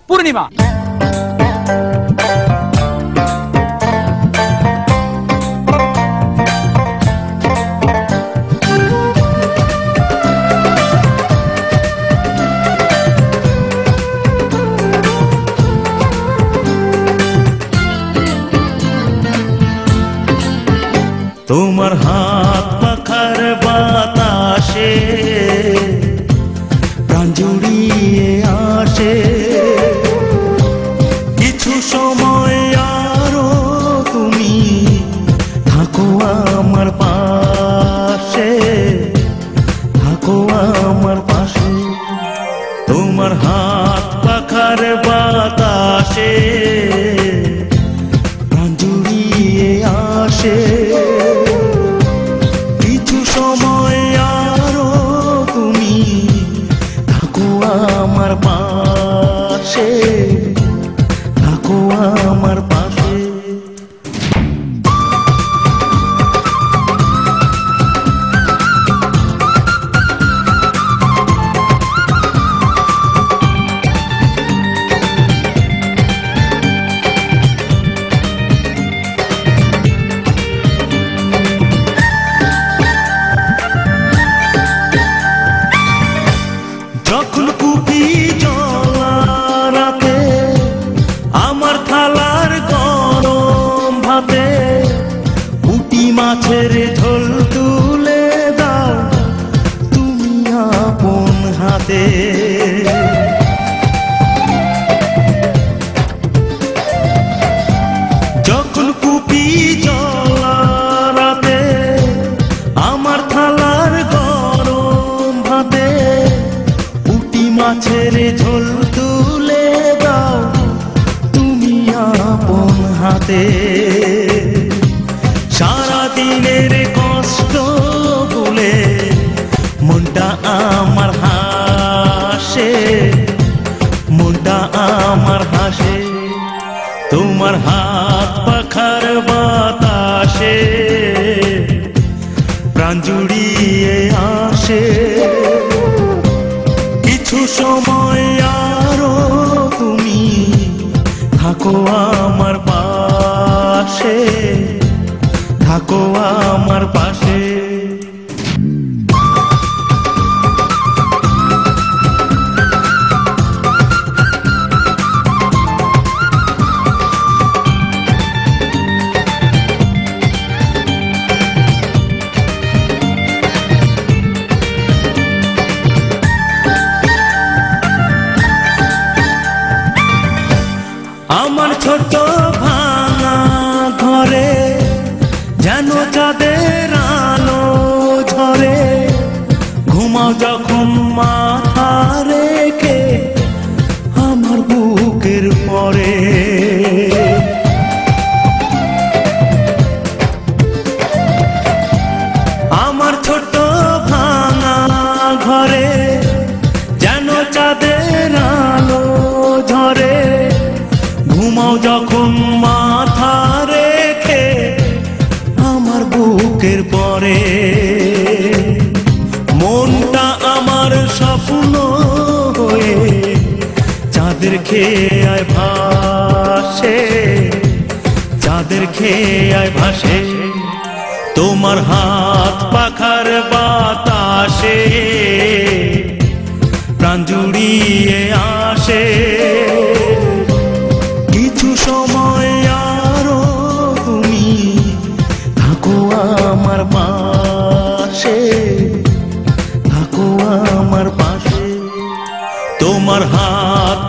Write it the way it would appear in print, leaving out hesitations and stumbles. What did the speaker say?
পূর্ণিমা। তোমার হাত পাখার বাতাসে প্রাণ জুড়িয়ে আসে, কিছু সময় আরো তুমি থাকো আমার পাশে, থাকো আমার পাশে। তোমার হাত পাখার বাতাসে প্রাণ জুড়িয়ে আসে, কিছু সময় আরো তুমি থাকো আমার পাশে, থাকো আমার পাশে। যখন কুপি জ্বলা রাতে আমার থালার গরম ভাতে পুঁটি মাছের ঝোল তুলে দাও তুমি আপন হাতে। যখন কুপি জ্বলা রাতে আমার থালার গরম ভাতে মাছের ঝোল তুলে দাও তুমি আপন হাতে। সারা দিনের কষ্ট ভুলে মনটা আমার হাসে, মনটা আমার হাসে। তোমার হাত পাখার বাতাসে প্রাণ জুড়িয়ে আসে, কিছু সময় আরো তুমি থাকো আমার পাশে, থাকো আমার পাশে। আমার ছোট ভাঙা ঘরে যেন চাঁদের আলো ঝরে, ঘুমাও যখন মাথা রেখে আমার বুকের পরে। আমার ছোট ভাঙা ঘরে যেন চাঁদের আলো ঝরে, ঘুমাও যখন মাথা রেখে আমার বুকের পরে। মনটা আমার স্বপ্ন হয়ে চাঁদের খেয়ে ভাসে, চাঁদের খেয়ে ভাসে। তোমার হাত পাখার বাতাসে প্রাণ জুড়িয়ে আসে, কিছু সময় আরো তুমি থাকো আমার পাশে, থাকো আমার পাশে। তোমার হাত